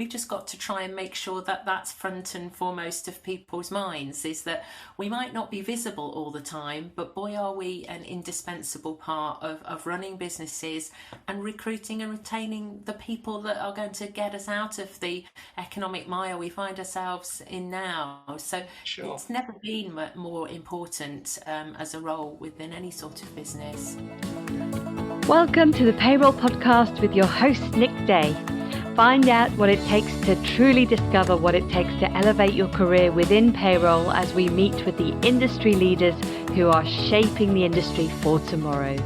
we've just got to try and make sure that that's front and foremost of people's minds, is that we might not be visible all the time, but boy, are we an indispensable part of running businesses and recruiting and retaining the people that are going to get us out of the economic mire we find ourselves in now. So Sure. it's never been more important as a role within any sort of business. Welcome to the Payroll Podcast with your host, Nick Day. Find out what it takes to truly discover what it takes to elevate your career within payroll as we meet with the industry leaders who are shaping the industry for tomorrow.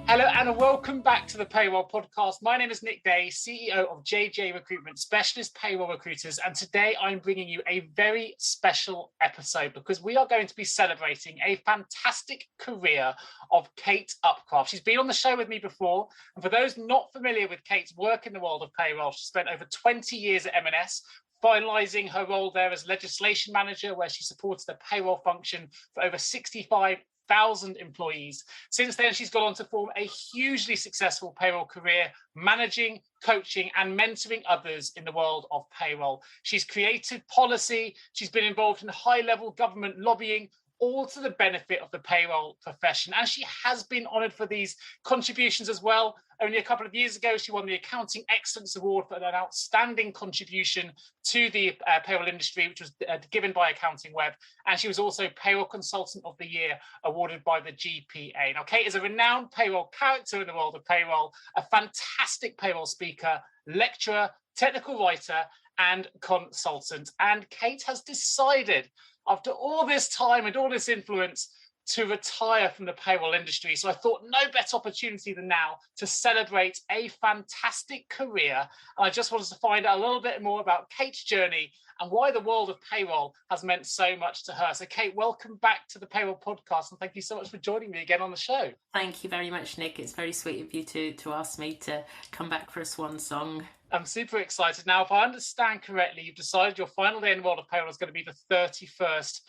Hello and welcome back to the Payroll Podcast. My name is Nick Day, CEO of JJ Recruitment, specialist payroll recruiters. And today I'm bringing you a very special episode because we are going to be celebrating a fantastic career of Kate Upcraft. She's been on the show with me before. And for those not familiar with Kate's work in the world of payroll, she spent over 20 years at M&S, finalising her role there as legislation manager, where she supported the payroll function for over 65,000 employees. Since then, she's gone on to form a hugely successful payroll career, managing, coaching, and mentoring others in the world of payroll. She's created policy, she's been involved in high-level government lobbying, all to the benefit of the payroll profession. And she has been honoured for these contributions as well. Only a couple of years ago, she won the Accounting Excellence Award for an outstanding contribution to the payroll industry, which was given by AccountingWeb. And she was also Payroll Consultant of the Year, awarded by the GPA. Now, Kate is a renowned payroll character in the world of payroll, a fantastic payroll speaker, lecturer, technical writer, and consultant. And Kate has decided, after all this time and all this influence, to retire from the payroll industry. So I thought no better opportunity than now to celebrate a fantastic career. And I just wanted to find out a little bit more about Kate's journey and why the world of payroll has meant so much to her. So Kate, welcome back to the Payroll Podcast, and thank you so much for joining me again on the show. Thank you very much, Nick. It's very sweet of you to ask me to come back for a swan song. I'm super excited. Now, if I understand correctly, you've decided your final day in the world of payroll is going to be the 31st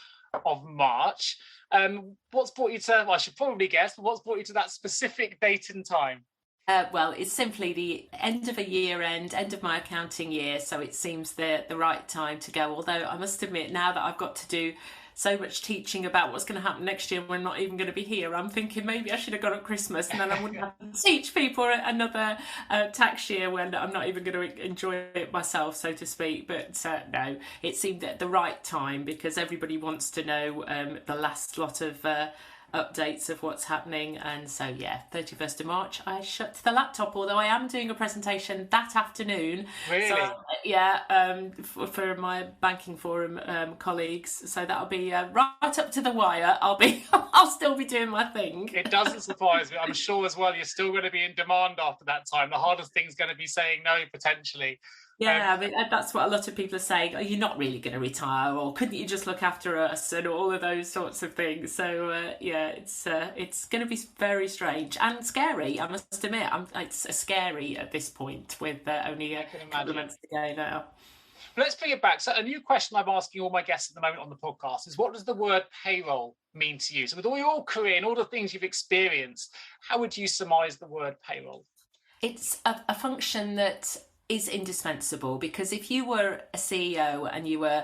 of March. What's brought you to, well, I should probably guess, but what's brought you to that specific date and time? Well, it's simply the end of a year end of my accounting year, so it seems the right time to go. Although I must admit, now that I've got to do so much teaching about what's going to happen next year when I'm not even going to be here, I'm thinking maybe I should have gone at Christmas, and then I wouldn't have to teach people another tax year when I'm not even going to enjoy it myself, so to speak. But no, it seemed at the right time because everybody wants to know the last lot of updates of what's happening. And so yeah, 31st of March I shut the laptop, although I am doing a presentation that afternoon. Really? So, yeah, for my banking forum colleagues, so that'll be right up to the wire. I'll still be doing my thing. It doesn't surprise me. I'm sure as well you're still going to be in demand after that time. The hardest thing's going to be saying no, potentially. Yeah, I mean, that's what a lot of people are saying. Oh, you're not really going to retire, or couldn't you just look after us, and all of those sorts of things. So yeah, it's going to be very strange and scary. I must admit, it's scary at this point with only a couple of months to go now. Let's bring it back. So a new question I'm asking all my guests at the moment on the podcast is, what does the word payroll mean to you? So with all your career and all the things you've experienced, how would you surmise the word payroll? It's a function that is indispensable, because if you were a CEO and you were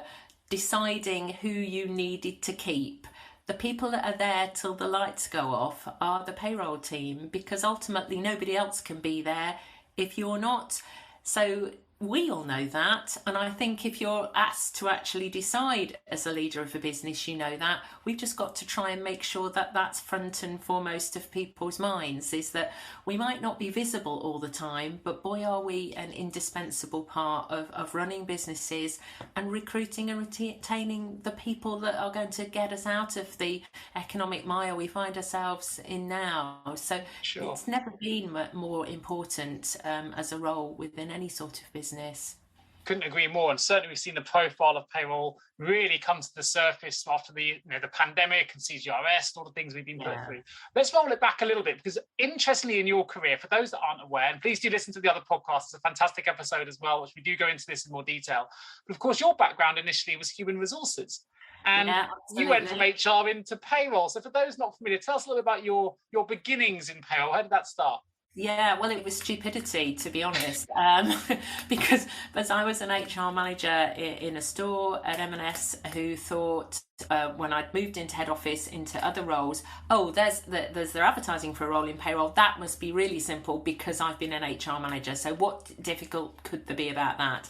deciding who you needed to keep, the people that are there till the lights go off are the payroll team, because ultimately nobody else can be there if you're not. So we all know that, and I think if you're asked to actually decide as a leader of a business, you know that. We've just got to try and make sure that that's front and foremost of people's minds, is that we might not be visible all the time, but boy, are we an indispensable part of running businesses and recruiting and retaining the people that are going to get us out of the economic mire we find ourselves in now. So Sure. It's never been more important as a role within any sort of business. Couldn't agree more, and certainly we've seen the profile of payroll really come to the surface after the pandemic and CGRS, all the things we've been put through. Let's roll it back a little bit, because interestingly in your career, for those that aren't aware, and please do listen to the other podcasts, it's a fantastic episode as well, which we do go into this in more detail. But of course, your background initially was human resources, and you went from HR into payroll. So for those not familiar, tell us a little bit about your beginnings in payroll. How did that start? Yeah, well, it was stupidity, to be honest, because as I was an HR manager in a store at M&S who thought when I'd moved into head office into other roles, oh, there's their advertising for a role in payroll. That must be really simple because I've been an HR manager. So what difficult could there be about that?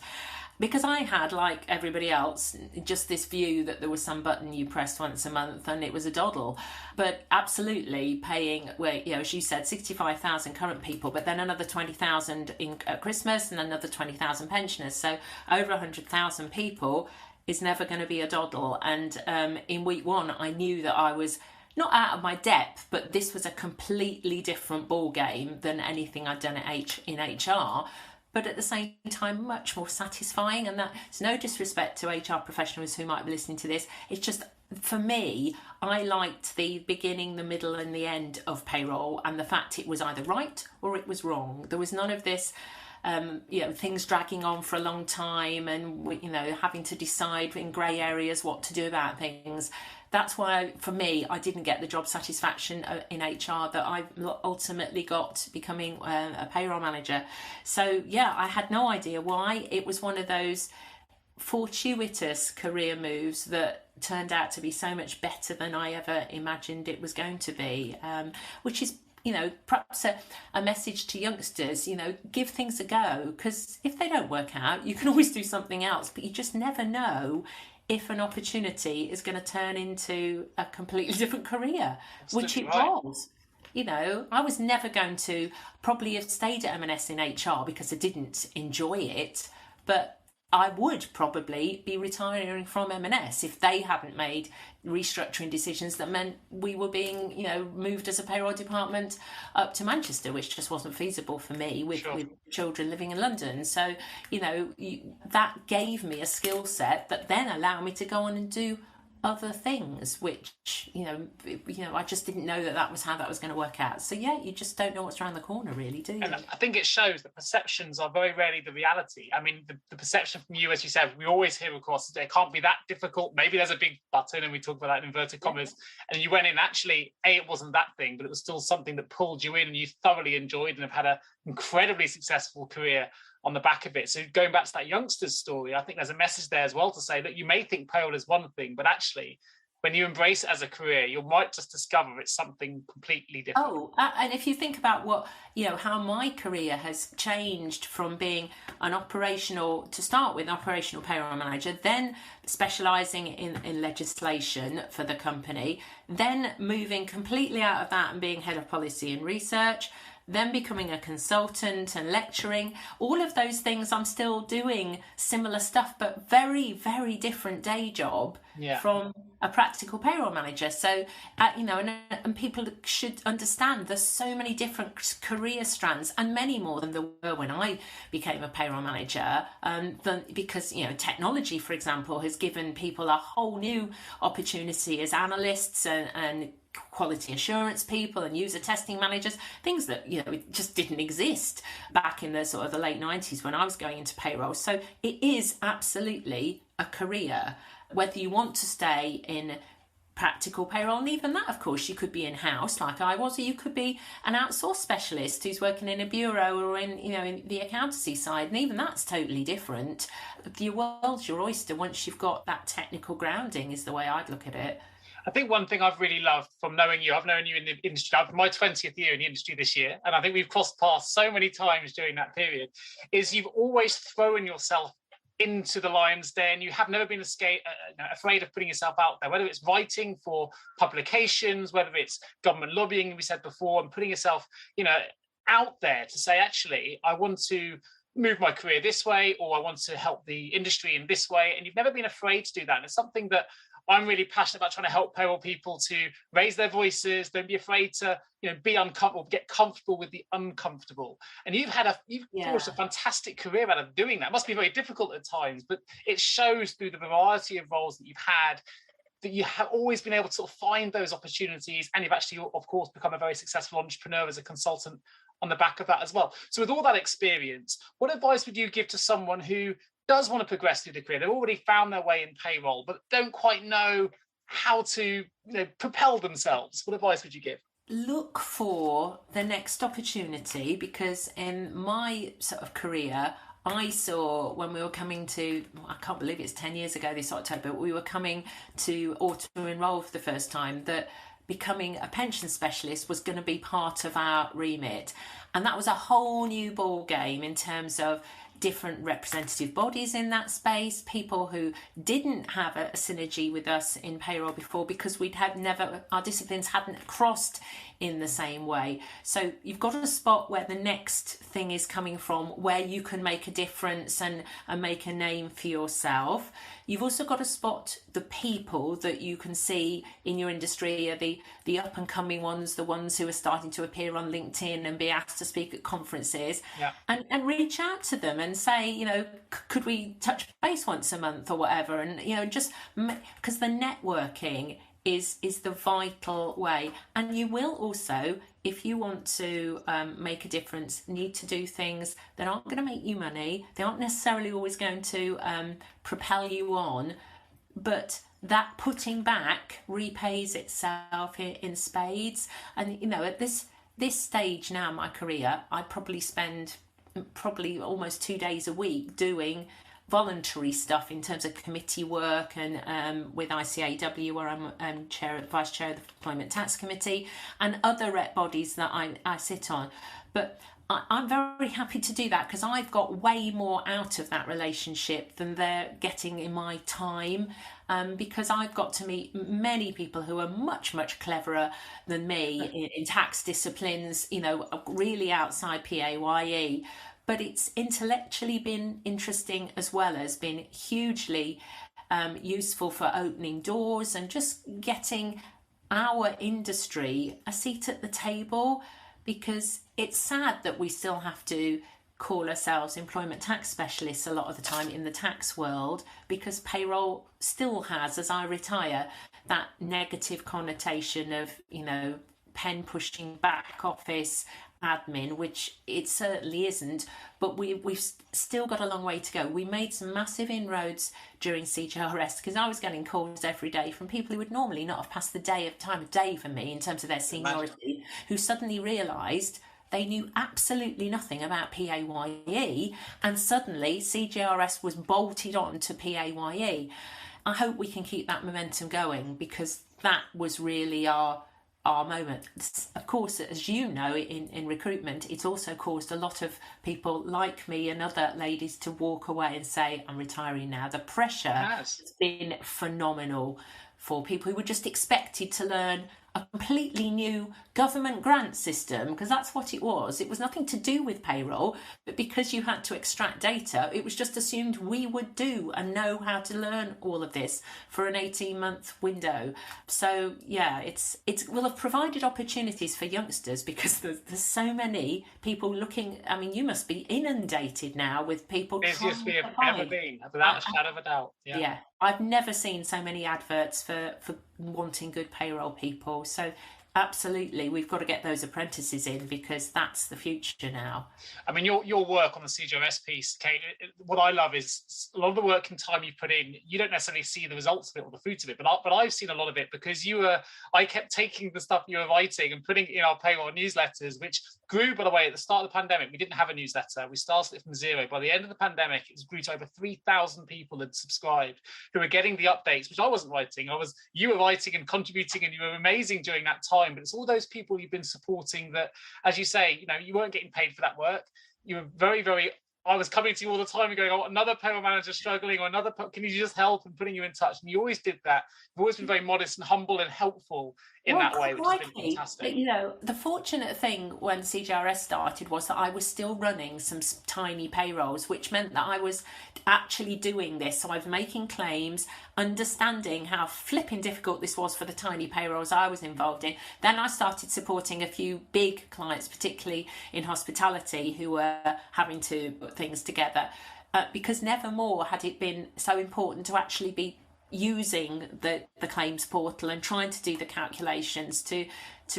Because I had, like everybody else, just this view that there was some button you pressed once a month and it was a doddle. But absolutely paying, well, as you said, 65,000 current people, but then another 20,000 at Christmas and another 20,000 pensioners. So over 100,000 people is never going to be a doddle. And in week one, I knew that I was not out of my depth, but this was a completely different ball game than anything I'd done in HR. But at the same time, much more satisfying. And that's no disrespect to HR professionals who might be listening to this. It's just, for me, I liked the beginning, the middle and the end of payroll, and the fact it was either right or it was wrong. There was none of this, things dragging on for a long time and, having to decide in grey areas what to do about things. That's why, for me, I didn't get the job satisfaction in HR that I ultimately got becoming a payroll manager. So, yeah, I had no idea why. It was one of those fortuitous career moves that turned out to be so much better than I ever imagined it was going to be, which is, perhaps a message to youngsters, give things a go, because if they don't work out, you can always do something else, but you just never know if an opportunity is going to turn into a completely different career, which it was. I was never going to probably have stayed at M&S in HR because I didn't enjoy it, but I would probably be retiring from M&S if they hadn't made restructuring decisions that meant we were being, moved as a payroll department up to Manchester, which just wasn't feasible for me with children living in London. So, that gave me a skill set that then allowed me to go on and do other things, which, I just didn't know that was how that was going to work out. So, yeah, you just don't know what's around the corner, really, do you? And I think it shows that perceptions are very rarely the reality. I mean, the perception from you, as you said, we always hear across, it can't be that difficult. Maybe there's a big button, and we talk about that in inverted commas. And you went in, actually, it wasn't that thing, but it was still something that pulled you in and you thoroughly enjoyed and have had an incredibly successful career on the back of it. So going back to that youngster's story, I think there's a message there as well to say that you may think payroll is one thing, but actually, when you embrace it as a career, you might just discover it's something completely different. Oh, and if you think about what, how my career has changed from being to start with, an operational payroll manager, then specialising in legislation for the company, then moving completely out of that and being head of policy and research, then becoming a consultant and lecturing, all of those things, I'm still doing similar stuff, but very, very different day job from a practical payroll manager. So, and people should understand there's so many different career strands, and many more than there were when I became a payroll manager, because, technology, for example, has given people a whole new opportunity as analysts and quality assurance people and user testing managers, things that it just didn't exist back in the sort of the late 90s when I was going into payroll. So it is absolutely a career, whether you want to stay in practical payroll, and even that, of course, you could be in-house like I was, or you could be an outsourced specialist who's working in a bureau or in the accountancy side, and even that's totally different. Your world's your oyster once you've got that technical grounding, is the way I'd look at it. I think one thing I've really loved from knowing you, I've known you in the industry, I'm my 20th year in the industry this year, and I think we've crossed paths so many times during that period, is you've always thrown yourself into the lion's den. You have never been afraid of putting yourself out there, whether it's writing for publications, whether it's government lobbying, we said before, and putting yourself, out there to say, actually, I want to move my career this way, or I want to help the industry in this way. And you've never been afraid to do that. And it's something that I'm really passionate about, trying to help payroll people to raise their voices. Don't be afraid to, be uncomfortable, get comfortable with the uncomfortable. And you've forged a fantastic career out of doing that. It must be very difficult at times, but it shows through the variety of roles that you've had that you have always been able to sort of find those opportunities. And you've actually, of course, become a very successful entrepreneur as a consultant on the back of that as well. So with all that experience, what advice would you give to someone who does want to progress through the career? They've already found their way in payroll, but don't quite know how to propel themselves. What advice would you give? look for the next opportunity, because in my sort of career, I saw when we were coming to, I can't believe it's 10 years ago this October, we were coming to auto-enroll for the first time, that becoming a pension specialist was going to be part of our remit. And that was a whole new ball game in terms of different representative bodies in that space, people who didn't have a synergy with us in payroll before because our disciplines hadn't crossed in the same way. So you've got to spot where the next thing is coming from, where you can make a difference and make a name for yourself. You've also got to spot the people that you can see in your industry are the up and coming ones, the ones who are starting to appear on LinkedIn and be asked to speak at conferences, and reach out to them and say, could we touch base once a month or whatever? And, just because the networking is the vital way. And you will also, if you want to make a difference, need to do things that aren't going to make you money. They aren't necessarily always going to propel you on, but that putting back repays itself in spades. And, at this stage now in my career, I probably spend almost 2 days a week doing voluntary stuff in terms of committee work and with ICAW, where I'm vice chair of the Employment Tax Committee, and other rep bodies that I sit on. But I'm very happy to do that because I've got way more out of that relationship than they're getting in my time, because I've got to meet many people who are much, much cleverer than me in tax disciplines, really outside PAYE. But it's intellectually been interesting as well as been hugely useful for opening doors and just getting our industry a seat at the table, because it's sad that we still have to call ourselves employment tax specialists a lot of the time in the tax world, because payroll still has, as I retire, that negative connotation of, pen pushing back office admin, which it certainly isn't, but we've still got a long way to go. We made some massive inroads during CJRS, because I was getting calls every day from people who would normally not have passed the time of day for me in terms of their seniority, who suddenly realised they knew absolutely nothing about PAYE, and suddenly CJRS was bolted on to PAYE. I hope we can keep that momentum going, because that was really our moment. Of course, as you know, in recruitment, it's also caused a lot of people like me and other ladies to walk away and say, I'm retiring now. The pressure has been phenomenal for people who were just expected to learn a completely new government grant system, because that's what it was. It was nothing to do with payroll, but because you had to extract data, it was just assumed we would do and know how to learn all of this for an 18-month window. So yeah, it will have provided opportunities for youngsters, because there's so many people looking. I mean, you must be inundated now with people. Busiest we have ever been, without a shadow of a doubt. Yeah. I've never seen so many adverts for wanting good payroll people. So absolutely, we've got to get those apprentices in, because that's the future now. I mean, your work on the CJRS piece, Kate, what I love is a lot of the work and time you put in, you don't necessarily see the results of it or the fruits of it, but I've seen a lot of it, because I kept taking the stuff you were writing and putting it in our payroll newsletters, which grew, by the way. At the start of the pandemic, we didn't have a newsletter. We started it from zero. By the end of the pandemic, it grew to over 3,000 people had subscribed, who were getting the updates, which I wasn't writing. You were writing and contributing, and you were amazing during that time. But it's all those people you've been supporting that, as you say, you weren't getting paid for that work. You were very, very. I was coming to you all the time and going, oh, another payroll manager struggling, or can you just help, and putting you in touch. And you always did that. You've always been very modest and humble and helpful in that way, which has been fantastic. The fortunate thing when CJRS started was that I was still running some tiny payrolls, which meant that I was actually doing this. So I was making claims, understanding how flipping difficult this was for the tiny payrolls I was involved in. Then I started supporting a few big clients, particularly in hospitality, who were having to put things together, because never more had it been so important to actually be using the claims portal and trying to do the calculations to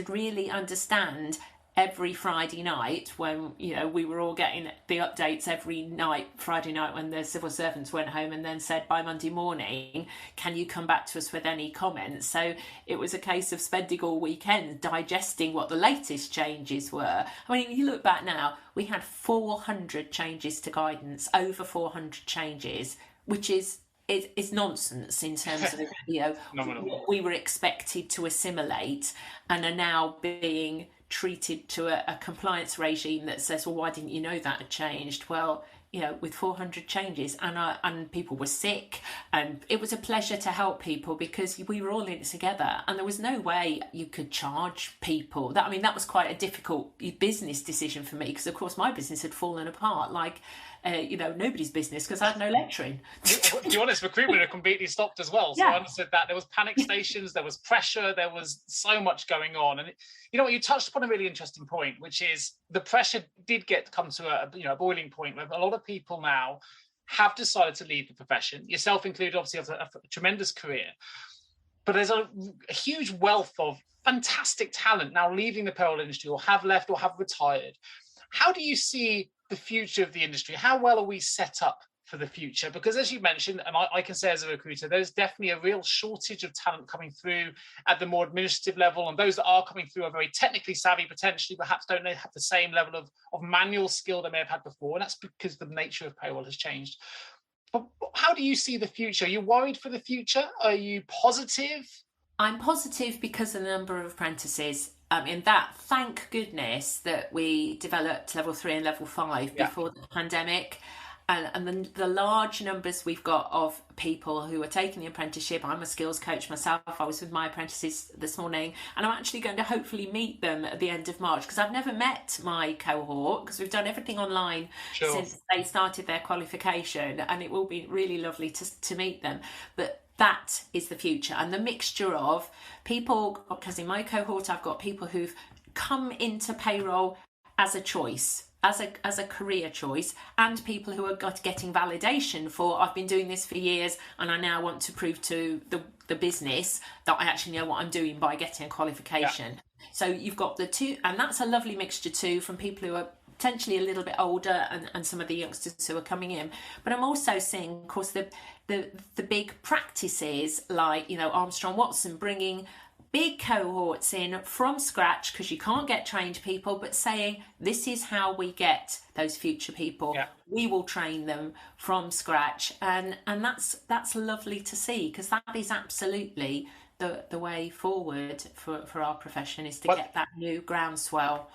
really understand every Friday night when, we were all getting the updates every night, Friday night when the civil servants went home, and then said by Monday morning, can you come back to us with any comments? So it was a case of spending all weekend digesting what the latest changes were. I mean, you look back now, we had 400 changes to guidance, over 400 changes, which is nonsense in terms of what we were expected to assimilate, and are now being treated to a compliance regime that says, well, why didn't you know that had changed? Well, with 400 changes, and people were sick, and it was a pleasure to help people because we were all in it together, and there was no way you could charge people. That was quite a difficult business decision for me, because of course my business had fallen apart like nobody's business, because I had no lecturing. To be honest, recruitment had completely stopped as well. So I understood that there was panic stations, there was pressure, there was so much going on. And you touched upon a really interesting point, which is the pressure did come to a boiling point where a lot of people now have decided to leave the profession, yourself included, obviously, have a tremendous career. But there's a huge wealth of fantastic talent now leaving the payroll industry, or have left, or have retired. How do you see the future of the industry? How well are we set up for the future? Because as you mentioned, and I can say as a recruiter, there's definitely a real shortage of talent coming through at the more administrative level, and those that are coming through are very technically savvy, potentially perhaps don't have the same level of manual skill they may have had before, and that's because the nature of payroll has changed. But how do you see the future? Are you worried for the future? Are you positive? I'm positive because of the number of apprentices. Thank goodness that we developed level 3 and level 5 before the pandemic, and the large numbers we've got of people who are taking the apprenticeship. I'm a skills coach myself. I was with my apprentices this morning, and I'm actually going to hopefully meet them at the end of March, because I've never met my cohort, because we've done everything online since they started their qualification, and it will be really lovely to meet them. But that is the future, and the mixture of people, because in my cohort I've got people who've come into payroll as a choice, as a career choice, and people who are getting validation for, I've been doing this for years and I now want to prove to the business that I actually know what I'm doing by getting a qualification. So you've got the two, and that's a lovely mixture too, from people who are potentially a little bit older and some of the youngsters who are coming in. But I'm also seeing, of course, the big practices like, Armstrong Watson bringing big cohorts in from scratch, because you can't get trained people, but saying this is how we get those future people. We will train them from scratch, and that's lovely to see, because that is absolutely the way forward for our profession, is to get that new groundswell.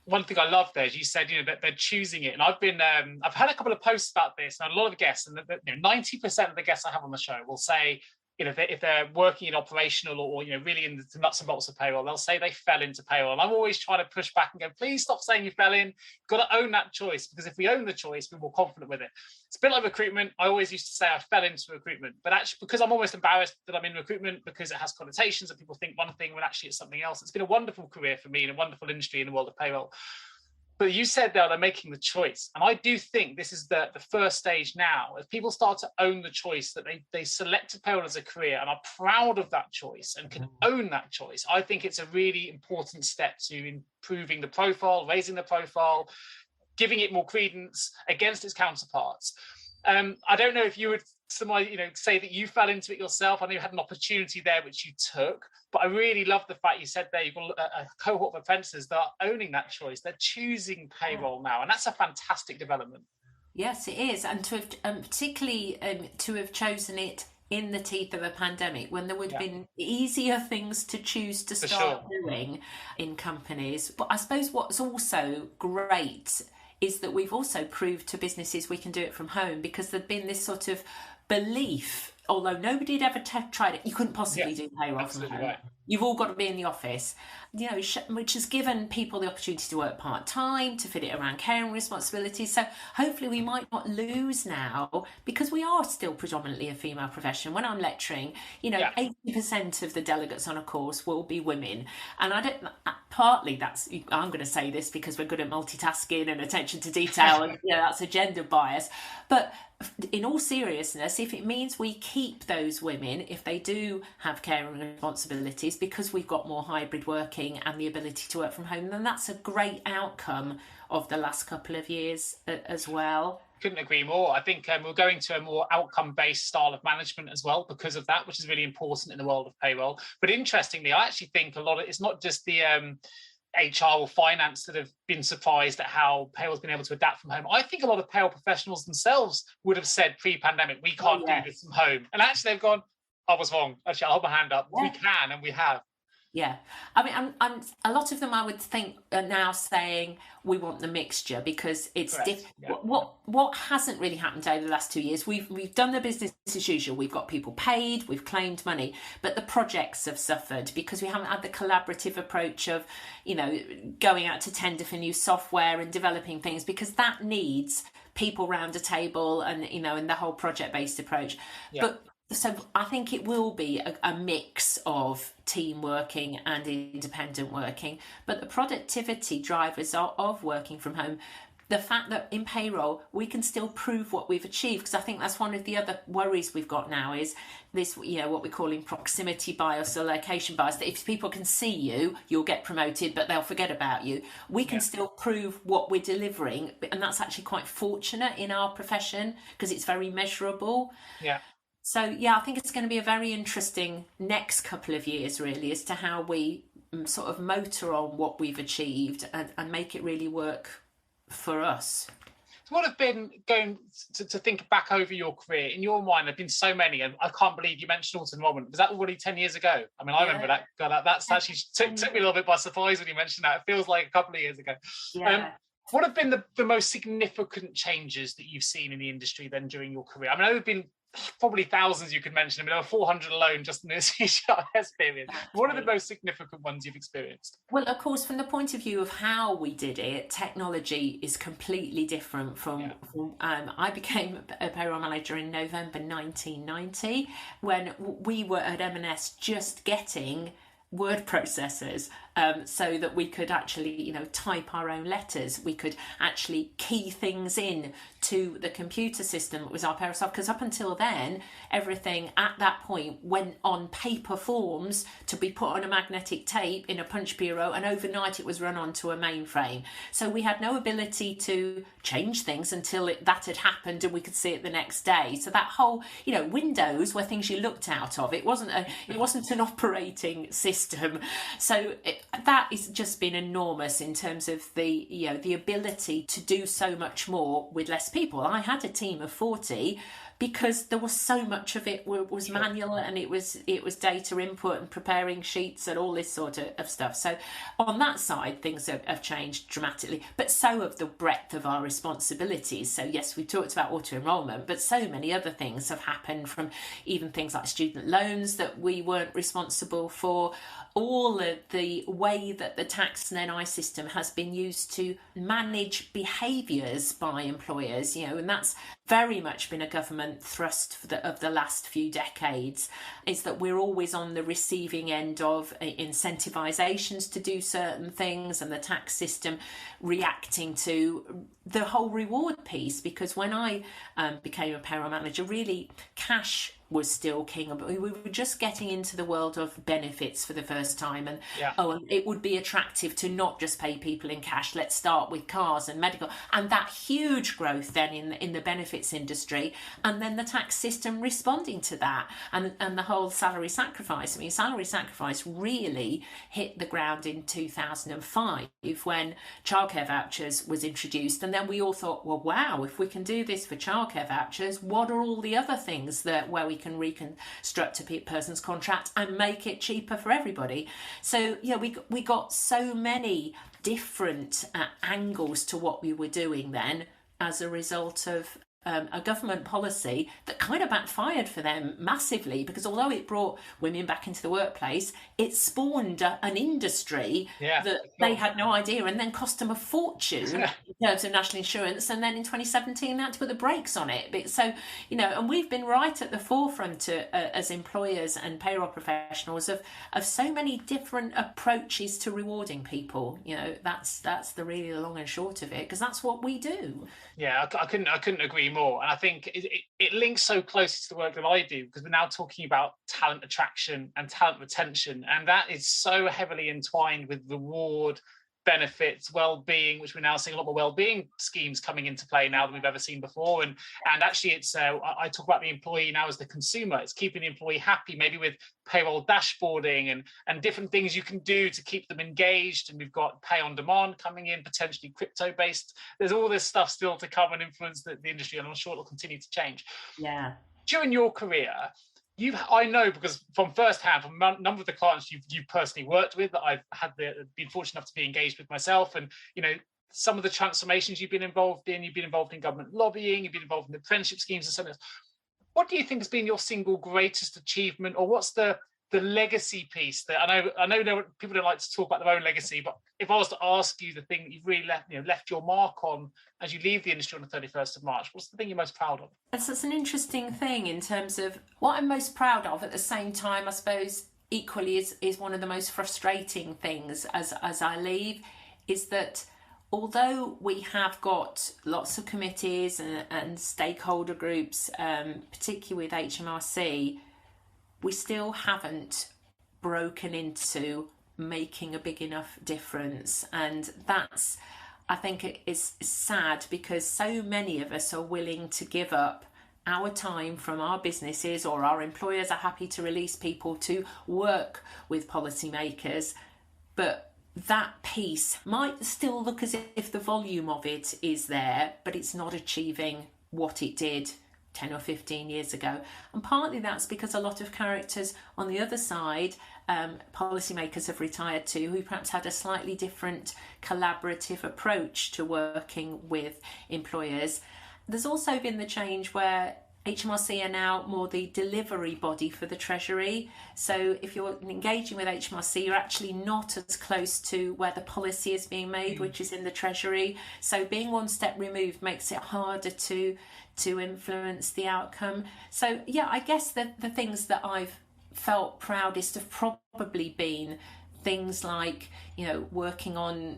One thing I love there is you said, that they're choosing it. And I've had a couple of posts about this, and a lot of guests, and 90% of the guests I have on the show will say, if they're working in operational or really in the nuts and bolts of payroll, they'll say they fell into payroll. And I'm always trying to push back and go, please stop saying you fell in. You've got to own that choice, because if we own the choice, we're more confident with it. It's a bit like recruitment. I always used to say I fell into recruitment, but actually, because I'm almost embarrassed that I'm in recruitment, because it has connotations and people think one thing when actually it's something else. It's been a wonderful career for me and a wonderful industry in the world of payroll. But you said they're making the choice. And I do think this is the first stage now, as people start to own the choice, that they selected payroll as a career and are proud of that choice and can own that choice. I think it's a really important step to improving the profile, raising the profile, giving it more credence against its counterparts. I don't know if you would say that you fell into it yourself. I know you had an opportunity there which you took, but I really love the fact you said there you've got a cohort of apprentices that are owning that choice. They're choosing payroll now, and that's a fantastic development. Yes, it is, and to have particularly to have chosen it in the teeth of a pandemic, when there would have been easier things to choose to start doing in companies. But I suppose what's also great is that we've also proved to businesses we can do it from home, because there'd been this sort of belief, although nobody had ever tried it, you couldn't possibly do payroll from home. Right. You've all got to be in the office, which has given people the opportunity to work part-time, to fit it around caring responsibilities. So hopefully we might not lose now, because we are still predominantly a female profession. When I'm lecturing, 80% of the delegates on a course will be women. And partly I'm going to say this because we're good at multitasking and attention to detail, and that's a gender bias. But in all seriousness, if it means we keep those women, if they do have caring responsibilities, because we've got more hybrid working and the ability to work from home, then that's a great outcome of the last couple of years as well. Couldn't agree more. I think we're going to a more outcome-based style of management as well because of that, which is really important in the world of payroll. But interestingly, I actually think a lot of it's not just the HR or finance that have been surprised at how payroll's been able to adapt from home. I think a lot of payroll professionals themselves would have said pre-pandemic, we can't do this from home. And actually they've gone, I was wrong. Actually, I'll hold my hand up. Yeah. We can, and we have. Yeah, I mean, I'm a lot of them I would think are now saying we want the mixture because it's what hasn't really happened over the last 2 years. We've done the business as usual. We've got people paid, we've claimed money, but the projects have suffered because we haven't had the collaborative approach of, you know, going out to tender for new software and developing things, because that needs people round a table and, you know, and the whole project-based approach. Yeah. But so I think it will be a mix of team working and independent working, but the productivity drivers of working from home, the fact that in payroll we can still prove what we've achieved, because I think that's one of the other worries we've got now is this, you know, what we're calling proximity bias or location bias, that if people can see you, you'll get promoted, but they'll forget about you. We can still prove what we're delivering, and that's actually quite fortunate in our profession because it's very measurable. Yeah. So, yeah, I think it's going to be a very interesting next couple of years, really, as to how we sort of motor on what we've achieved and make it really work for us. So what have been, going to think back over your career, in your mind, there have been so many, and I can't believe you mentioned auto-enrollment. Was that already 10 years ago? I mean, I remember that. God, that's actually took me a little bit by surprise when you mentioned that. It feels like a couple of years ago. Yeah. What have been the most significant changes that you've seen in the industry then during your career? I mean, there have been probably thousands you could mention. I mean, there were 400 alone just in the CCRS period. What are the most significant ones you've experienced? Well, of course, from the point of view of how we did it, technology is completely different from I became a payroll manager in November 1990 when we were at M&S just getting word processors so that we could actually, you know, type our own letters. We could actually key things in to the computer system that was our payroll software, because up until then, everything at that point went on paper forms to be put on a magnetic tape in a punch bureau, and overnight it was run onto a mainframe. So we had no ability to change things until that had happened and we could see it the next day. So that whole, you know, Windows were things you looked out of. It wasn't an operating system. So that has just been enormous in terms of the, you know, the ability to do so much more with less people. I had a team of 40 because there was so much of it was manual, and it was data input and preparing sheets and all this sort of stuff. So on that side, things have changed dramatically, but so have the breadth of our responsibilities. So yes, we talked about auto-enrollment, but so many other things have happened, from even things like student loans that we weren't responsible for, all of the way that the tax and NI system has been used to manage behaviours by employers, you know, and that's very much been a government thrust of the last few decades, is that we're always on the receiving end of incentivisations to do certain things, and the tax system reacting to the whole reward piece. Because when I became a payroll manager, really cash was still king, but we were just getting into the world of benefits for the first time, and and it would be attractive to not just pay people in cash. Let's start with cars and medical, and that huge growth then in the benefits industry, and then the tax system responding to that, and the whole salary sacrifice. I mean, salary sacrifice really hit the ground in 2005 when childcare vouchers was introduced, and then we all thought, well, wow, if we can do this for childcare vouchers, what are all the other things that where we can reconstruct a person's contract and make it cheaper for everybody? So yeah, we got so many different angles to what we were doing then as a result of a government policy that kind of backfired for them massively, because although it brought women back into the workplace, it spawned an industry that they had no idea, and then cost them a fortune in terms of national insurance. And then in 2017, they had to put the brakes on it. So, you know, and we've been right at the forefront as employers and payroll professionals of so many different approaches to rewarding people. You know, that's the really long and short of it, because that's what we do. Yeah, I couldn't agree more. And I think it links so closely to the work that I do, because we're now talking about talent attraction and talent retention. And that is so heavily entwined with reward, benefits, well-being, which we're now seeing a lot more well-being schemes coming into play now than we've ever seen before. And actually, it's I talk about the employee now as the consumer. It's keeping the employee happy, maybe with payroll dashboarding and different things you can do to keep them engaged. And we've got pay on demand coming in, potentially crypto-based. There's all this stuff still to come and influence the industry, and I'm sure it'll continue to change. Yeah. During your career, I know, because from firsthand, from a number of the clients you've personally worked with, that I've been fortunate enough to be engaged with myself, and some of the transformations you've been involved in. You've been involved in government lobbying, you've been involved in apprenticeship schemes and so on. What do you think has been your single greatest achievement, or what's the legacy piece that I know people don't like to talk about their own legacy, but if I was to ask you the thing that you've really left your mark on as you leave the industry on the 31st of March, what's the thing you're most proud of? That's an interesting thing in terms of what I'm most proud of. At the same time, I suppose equally is one of the most frustrating things as I leave, is that although we have got lots of committees and stakeholder groups, particularly with HMRC, we still haven't broken into making a big enough difference. And that's, I think, it is sad, because so many of us are willing to give up our time from our businesses, or our employers are happy to release people to work with policymakers. But that piece might still look as if the volume of it is there, but it's not achieving what it did 10 or 15 years ago. And partly that's because a lot of characters on the other side, policymakers have retired to, who perhaps had a slightly different collaborative approach to working with employers. There's also been the change where HMRC are now more the delivery body for the Treasury. So if you're engaging with HMRC, you're actually not as close to where the policy is being made, which is in the Treasury. So being one step removed makes it harder to influence the outcome. So yeah, I guess the things that I've felt proudest have probably been things like, working on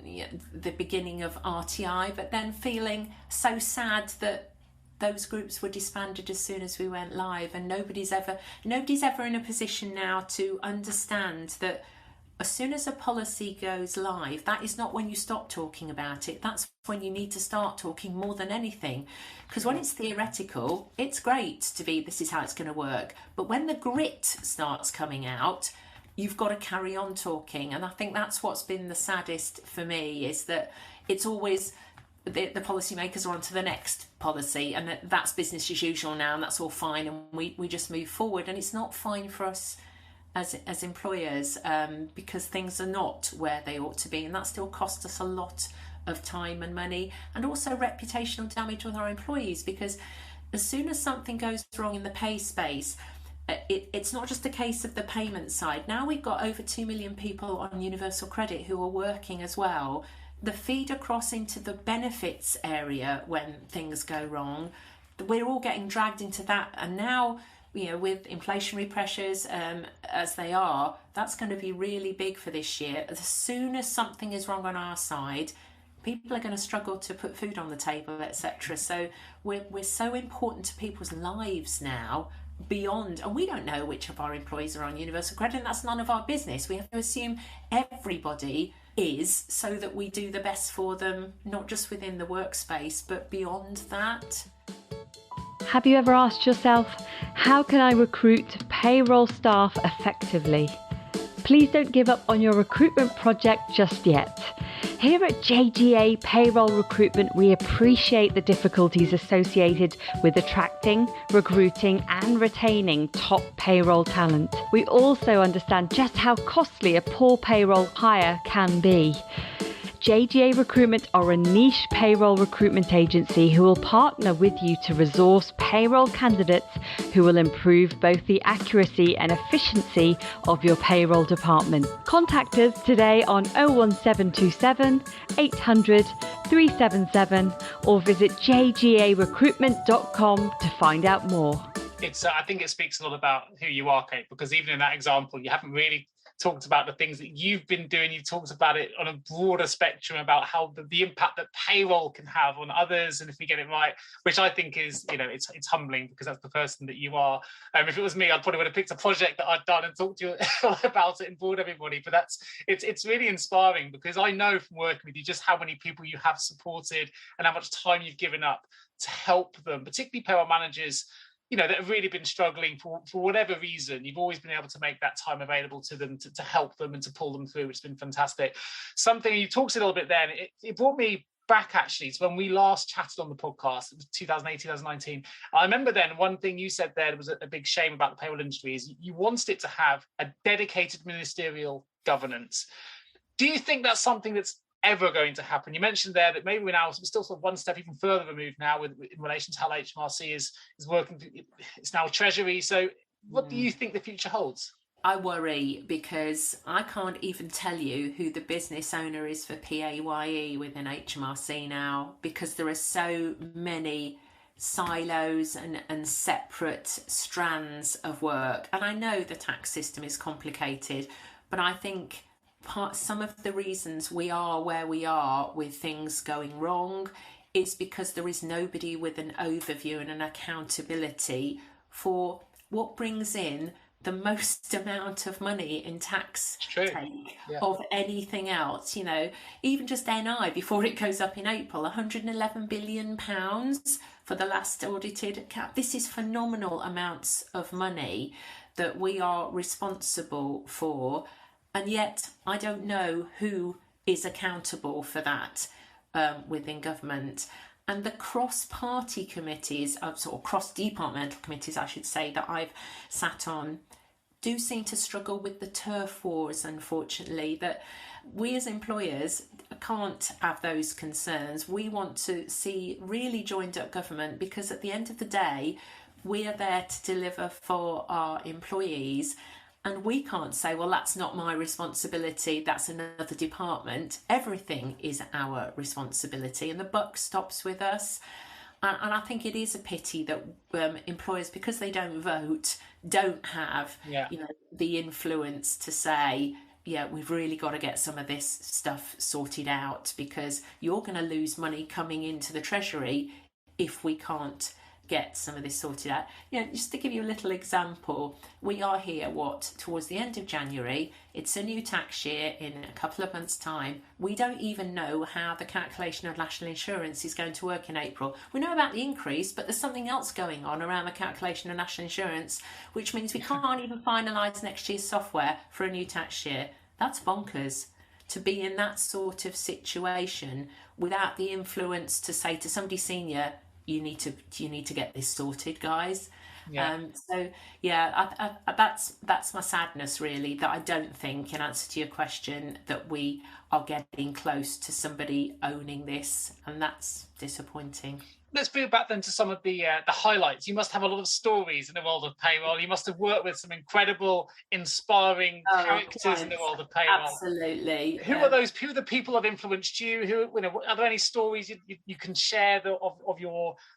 the beginning of RTI, but then feeling so sad that those groups were disbanded as soon as we went live, and nobody's ever in a position now to understand that as soon as a policy goes live, that is not when you stop talking about it. That's when you need to start talking more than anything. Because when it's theoretical, it's great to be, this is how it's going to work. But when the grit starts coming out, you've got to carry on talking. And I think that's what's been the saddest for me, is that it's always the policymakers are on to the next policy, and that's business as usual now, and that's all fine, and we just move forward. And it's not fine for us as employers, because things are not where they ought to be, and that still costs us a lot of time and money, and also reputational damage with our employees, because as soon as something goes wrong in the pay space, it's not just a case of the payment side. Now we've got over 2 million people on universal credit who are working as well. The feed across into the benefits area when things go wrong, we're all getting dragged into that. And now, with inflationary pressures as they are, that's going to be really big for this year. As soon as something is wrong on our side, people are going to struggle to put food on the table, etc. So we're so important to people's lives now, beyond, and we don't know which of our employees are on universal credit, and that's none of our business. We have to assume everybody is, so that we do the best for them, not just within the workspace, but beyond that. Have you ever asked yourself, how can I recruit payroll staff effectively? Please don't give up on your recruitment project just yet. Here at JGA Payroll Recruitment, we appreciate the difficulties associated with attracting, recruiting and retaining top payroll talent. We also understand just how costly a poor payroll hire can be. JGA Recruitment are a niche payroll recruitment agency who will partner with you to resource payroll candidates who will improve both the accuracy and efficiency of your payroll department. Contact us today on 01727 800 377 or visit jgarecruitment.com to find out more. I think it speaks a lot about who you are, Kate, because even in that example, you haven't really talked about the things that you've been doing. You've talked about it on a broader spectrum about how the impact that payroll can have on others, and if we get it right, which I think is, it's humbling, because that's the person that you are. If it was me, I probably would have picked a project that I'd done and talked to you about it and bored everybody. But it's really inspiring, because I know from working with you just how many people you have supported and how much time you've given up to help them, particularly payroll managers, that have really been struggling for whatever reason. You've always been able to make that time available to them to help them and to pull them through, which has been fantastic. Something you talked a little bit then, it brought me back actually to when we last chatted on the podcast. It was 2018, 2019. I remember then one thing you said there was a big shame about the payroll industry is you wanted it to have a dedicated ministerial governance. Do you think that's something that's ever going to happen? You mentioned there that maybe we're still sort of one step even further removed now in relation to how HMRC is working. It's now Treasury. So what do you think the future holds? I worry, because I can't even tell you who the business owner is for PAYE within HMRC now, because there are so many silos and separate strands of work. And I know the tax system is complicated, but I think some of the reasons we are where we are with things going wrong is because there is nobody with an overview and an accountability for what brings in the most amount of money in tax take of anything else. Even just NI before it goes up in April, £111 billion for the last audited account. This is phenomenal amounts of money that we are responsible for. And yet I don't know who is accountable for that within government. And the cross-party committees, sort of cross-departmental committees, I should say, that I've sat on, do seem to struggle with the turf wars, unfortunately, that we as employers can't have those concerns. We want to see really joined up government, because at the end of the day, we are there to deliver for our employees. And we can't say, well, that's not my responsibility, that's another department. Everything is our responsibility, and the buck stops with us. And I think it is a pity that employers, because they don't vote, don't have the influence to say, we've really got to get some of this stuff sorted out, because you're going to lose money coming into the Treasury if we can't get some of this sorted out. Just to give you a little example, we are here towards the end of January. It's a new tax year in a couple of months' time. We don't even know how the calculation of national insurance is going to work in April. We know about the increase, but there's something else going on around the calculation of national insurance, which means we can't even finalise next year's software for a new tax year. That's bonkers, to be in that sort of situation without the influence to say to somebody senior, you need to get this sorted, guys. That's my sadness, really, that I don't think, in answer to your question, that we are getting close to somebody owning this, and that's disappointing. Let's move back then to some of the highlights. You must have a lot of stories in the world of payroll. You must have worked with some incredible, inspiring characters in the world of payroll. Absolutely. Who are those? Who are the people that have influenced you? Are there any stories you can share of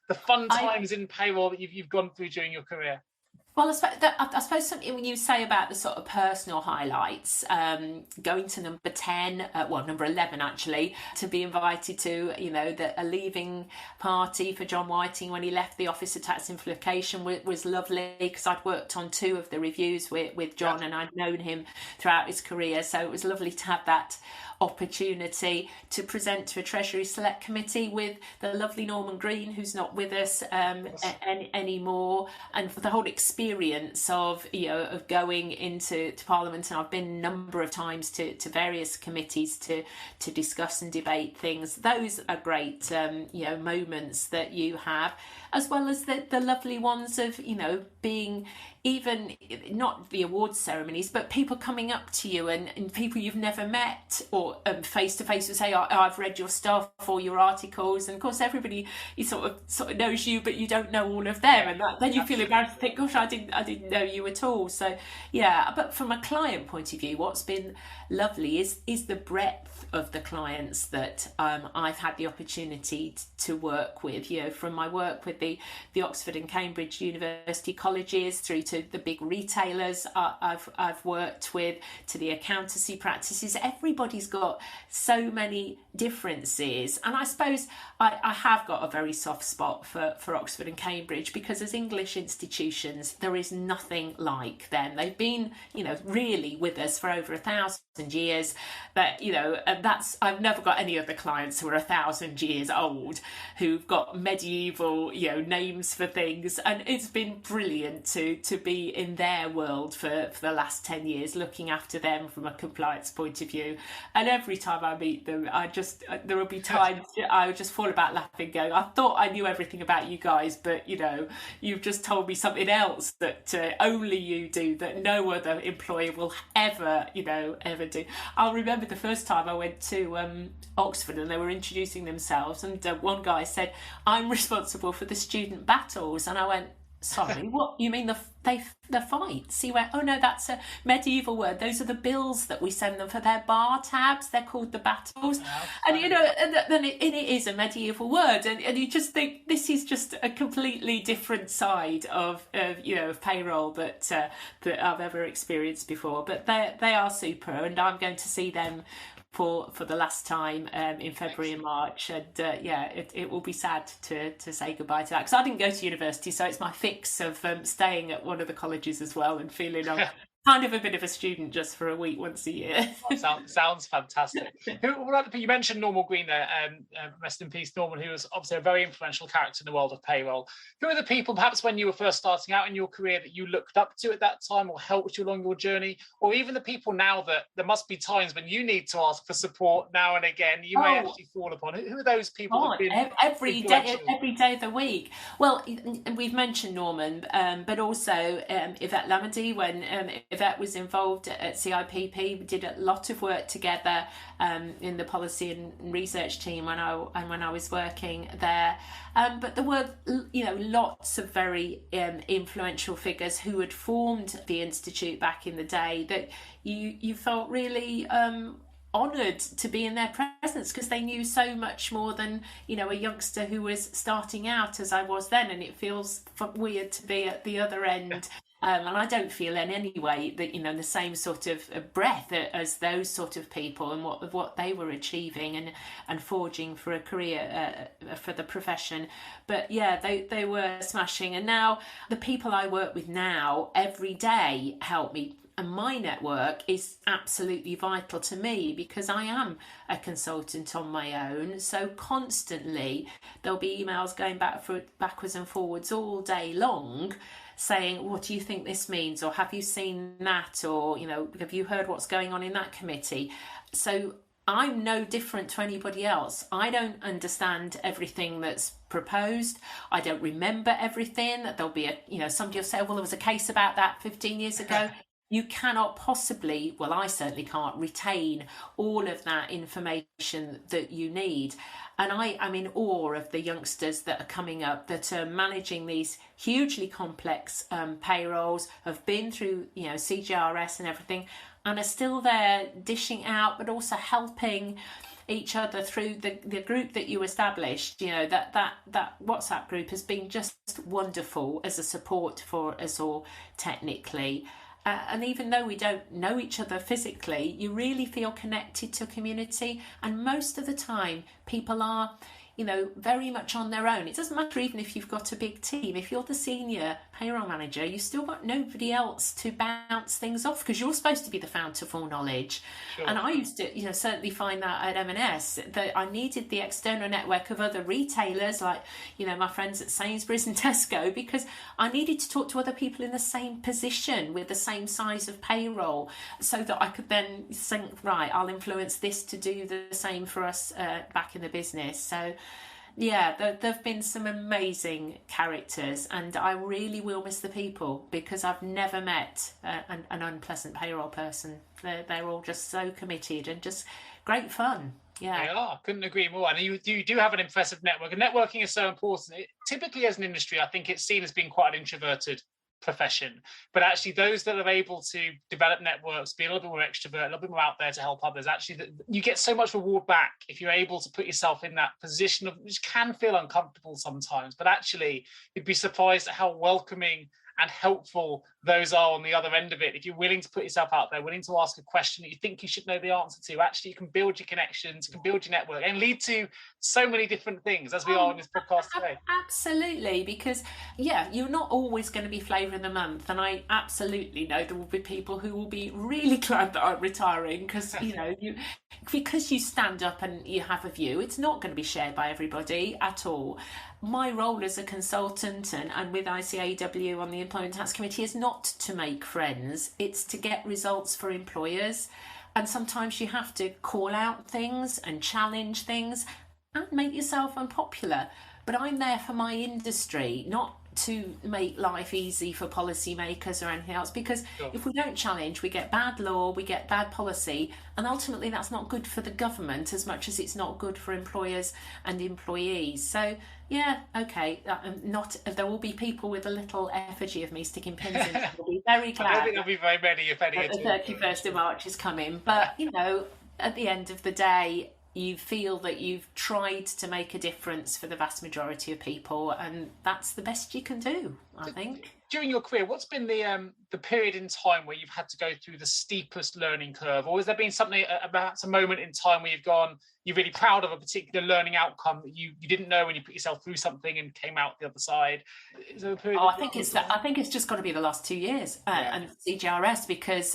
the fun times in payroll that you've gone through during your career? Well, I suppose something when you say about the sort of personal highlights, going to number 10, number 11 actually, to be invited to, a leaving party for John Whiting when he left the Office of Tax Simplification was lovely, because I'd worked on 2 of the reviews with John and I'd known him throughout his career. So it was lovely to have that opportunity to present to a Treasury Select Committee with the lovely Norman Green, who's not with us anymore, and for the whole experience of going into Parliament. And I've been a number of times to various committees to discuss and debate things. Those are great moments that you have, as well as the lovely ones of being, even not the awards ceremonies, but people coming up to you and people you've never met or face to face will say, I've read your stuff or your articles, and of course everybody sort of knows you, but you don't know all of them, and then you feel embarrassed to think, gosh, I didn't know you at all. So yeah, but from a client point of view, what's been lovely is the breadth of the clients that I've had the opportunity to work with. You know, from my work with the Oxford and Cambridge University colleges through to the big retailers I've worked with, to the accountancy practices. Everybody's got so many differences, and I suppose I have got a very soft spot for Oxford and Cambridge, because as English institutions there is nothing like them. They've been, you know, really with us for over 1,000 years. But you know, and I've never got any other clients who are 1,000 years old who've got medieval, you know, names for things, and it's been brilliant to be in their world for the last 10 years, looking after them from a compliance point of view. And every time I meet them, there will be times I would just fall about laughing, going, I thought I knew everything about you guys, but you know, you've just told me something else that only you do, that no other employer will ever do. I'll remember the first time I went to Oxford and they were introducing themselves, and one guy said, I'm responsible for the student battles, and I went, sorry, what? You mean the fights? He went, oh no, that's a medieval word. Those are the bills that we send them for their bar tabs. They're called the battles. And you know, and then it is a medieval word, and you just think this is just a completely different side of payroll that I've ever experienced before. But they are super, and I'm going to see them for the last time in February and March, and it will be sad to say goodbye to that, because I didn't go to university, so it's my fix of staying at one of the colleges as well and feeling kind of a bit of a student just for a week once a year. Sounds fantastic. You mentioned Normal Green there, rest in peace Norman, who was obviously a very influential character in the world of payroll. Who are the people, perhaps when you were first starting out in your career, that you looked up to at that time or helped you along your journey, or even the people now that there must be times when you need to ask for support now and again, you may actually fall upon? Who are those people who've been every day of the week? Well, we've mentioned Norman, but also Yvette Lamady. When Yvette was involved at CIPP, we did a lot of work together in the policy and research team when I was working there. But there were, you know, lots of very influential figures who had formed the Institute back in the day that you felt really honoured to be in their presence, because they knew so much more than, you know, a youngster who was starting out as I was then, and it feels weird to be at the other end. And I don't feel in any way that, you know, the same sort of breath as those sort of people and what they were achieving and forging for a career for the profession. But yeah, they were smashing. And now the people I work with now every day help me. And my network is absolutely vital to me, because I am a consultant on my own. So constantly there'll be emails going backwards and forwards all day long, saying, what do you think this means? Or have you seen that? Or, you know, have you heard what's going on in that committee? So I'm no different to anybody else. I don't understand everything that's proposed. I don't remember everything. There'll be somebody will say, well, there was a case about that 15 years ago. You cannot possibly, well, I certainly can't retain all of that information that you need. And I'm in awe of the youngsters that are coming up that are managing these hugely complex payrolls, have been through, you know, CGRS and everything, and are still there dishing out, but also helping each other through the group that you established. You know, that WhatsApp group has been just wonderful as a support for us all technically. And even though we don't know each other physically, you really feel connected to a community. And most of the time, people are, you know, very much on their own. It doesn't matter even if you've got a big team. If you're the senior payroll manager, you've still got nobody else to bounce things off, because you're supposed to be the fount of all knowledge. Sure. And I used to, you know, certainly find that at M&S, that I needed the external network of other retailers, like, you know, my friends at Sainsbury's and Tesco, because I needed to talk to other people in the same position with the same size of payroll, so that I could then think, right, I'll influence this to do the same for us back in the business. So yeah, there have been some amazing characters, and I really will miss the people, because I've never met an unpleasant payroll person. They're all just so committed and just great fun. Yeah, they are. Couldn't agree more. And you do have an impressive network, and networking is so important. Typically, as an industry, I think it's seen as being quite an introverted profession, but actually those that are able to develop networks, be a little bit more extrovert, a little bit more out there to help others, actually you get so much reward back if you're able to put yourself in that position of, which can feel uncomfortable sometimes, but actually you'd be surprised at how welcoming and helpful those are on the other end of it. If you're willing to put yourself out there, willing to ask a question that you think you should know the answer to, actually you can build your connections, you can build your network and lead to so many different things, as we are in this podcast today. Absolutely, because you're not always going to be flavour of the month, and I absolutely know there will be people who will be really glad that I'm retiring, because because you stand up and you have a view, it's not going to be shared by everybody at all. My role as a consultant and with ICAEW on the Employment Tax Committee is not to make friends, it's to get results for employers. And sometimes you have to call out things and challenge things and make yourself unpopular. But I'm there for my industry, not to make life easy for policymakers or anything else, because if we don't challenge, we get bad law, we get bad policy, and ultimately that's not good for the government as much as it's not good for employers and employees. So there will be people with a little effigy of me sticking pins in. They'll be very glad. I don't think there'll be very many, if any. The 31st of March is coming, but at the end of the day, you feel that you've tried to make a difference for the vast majority of people, and that's the best you can do, I think. During your career, what's been the period in time where you've had to go through the steepest learning curve, or has there been something about a moment in time where you're really proud of a particular learning outcome that you didn't know when you put yourself through something and came out the other side? Is there a period? I think it's just got to be the last 2 years and CGRS, because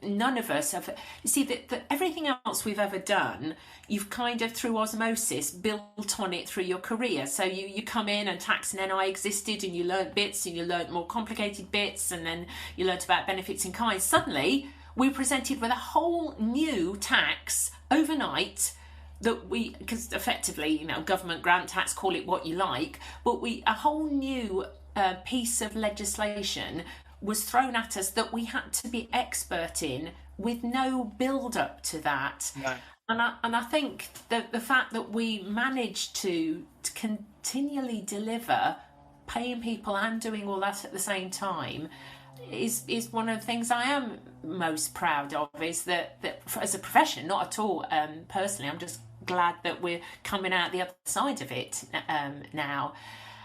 none of us have. You see, everything else we've ever done, you've kind of through osmosis built on it through your career. So you come in and tax and NI existed, and you learnt bits, and you learnt more complicated bits, and then you learnt about benefits in kind. Suddenly, we're presented with a whole new tax overnight. Because effectively, government grant tax, call it what you like, but a whole new piece of legislation was thrown at us that we had to be expert in with no build up to that. No. And I think that the fact that we managed to continually deliver, paying people and doing all that at the same time, is one of the things I am most proud of, is that as a profession, not at all personally, I'm just glad that we're coming out the other side of it now.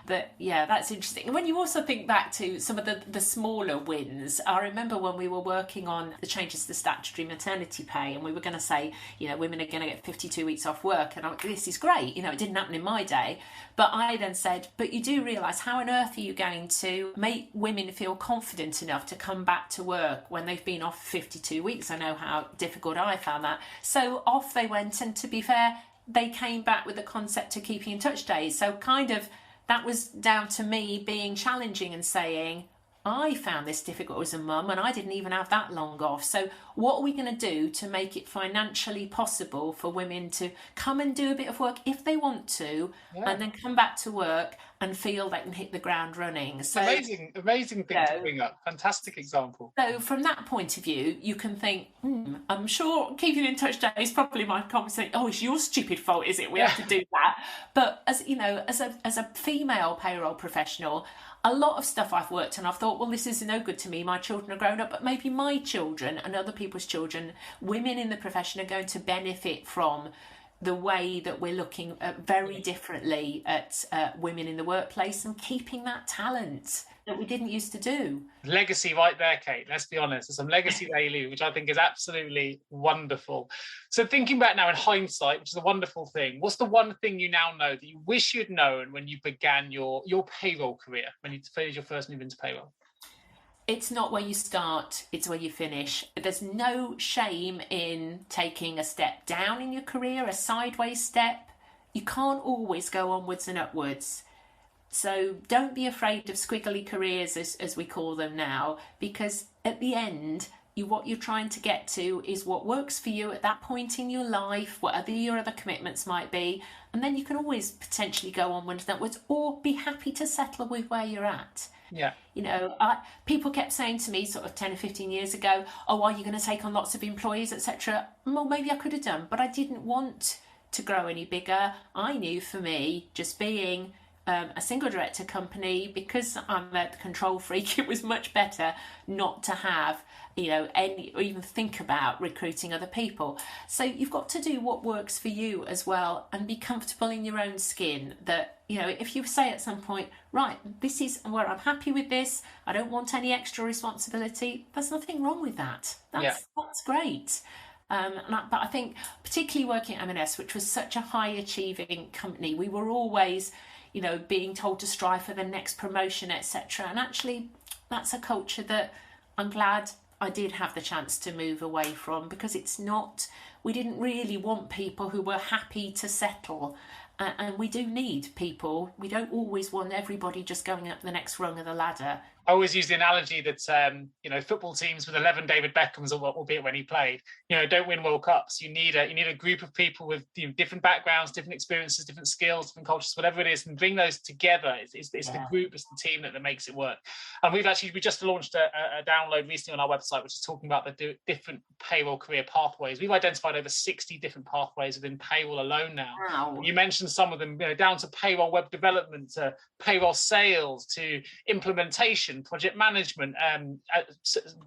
But that's interesting. When you also think back to some of the smaller wins, I remember when we were working on the changes to statutory maternity pay, and we were going to say, women are going to get 52 weeks off work, and this is great. It didn't happen in my day. But I then said, but you do realise, how on earth are you going to make women feel confident enough to come back to work when they've been off 52 weeks? I know how difficult I found that. So off they went, and to be fair, they came back with the concept of keeping in touch days. So kind of that was down to me being challenging and saying, I found this difficult as a mum, and I didn't even have that long off. So what are we going to do to make it financially possible for women to come and do a bit of work if they want to, and then come back to work and feel they can hit the ground running? So amazing thing to bring up. Fantastic example. So from that point of view, you can think, I'm sure keeping in touch day is probably my comment saying, it's your stupid fault, is it? We have to do that. But as a female payroll professional, a lot of stuff I've worked on, I've thought, well, this is no good to me. My children are grown up, but maybe my children and other people's children, women in the profession, are going to benefit from the way that we're looking very differently at women in the workplace and keeping that talent that we didn't used to do. Legacy right there, Kate. Let's be honest. There's some legacy there, which I think is absolutely wonderful. So thinking back now in hindsight, which is a wonderful thing, what's the one thing you now know that you wish you'd known when you began your payroll career, when you finished your first move into payroll? It's not where you start, it's where you finish. There's no shame in taking a step down in your career, a sideways step. You can't always go onwards and upwards. So don't be afraid of squiggly careers, as we call them now, because at the end, what you're trying to get to is what works for you at that point in your life, whatever your other commitments might be, and then you can always potentially go onwards and upwards, or be happy to settle with where you're at. Yeah. People kept saying to me sort of 10 or 15 years ago, are you going to take on lots of employees, etc.? Well, maybe I could have done, but I didn't want to grow any bigger. I knew for me, just being a single director company, because I'm a control freak, it was much better not to have, any, or even think about recruiting other people. So you've got to do what works for you as well, and be comfortable in your own skin. That, if you say at some point, right, this is where I'm happy with this, I don't want any extra responsibility, there's nothing wrong with that. That's great. But I think particularly working at M&S, which was such a high achieving company, we were always, being told to strive for the next promotion, etc. And actually, that's a culture that I'm glad I did have the chance to move away from, because we didn't really want people who were happy to settle. And we do need people. We don't always want everybody just going up the next rung of the ladder. I always use the analogy that football teams with 11 David Beckhams, albeit when he played, don't win World Cups. You need a group of people with different backgrounds, different experiences, different skills, different cultures, whatever it is, and bring those together. It's the group, it's the team that makes it work. And we just launched a download recently on our website, which is talking about the different payroll career pathways. We've identified over 60 different pathways within payroll alone now. Wow. You mentioned some of them, down to payroll web development, to payroll sales, to implementation, project management,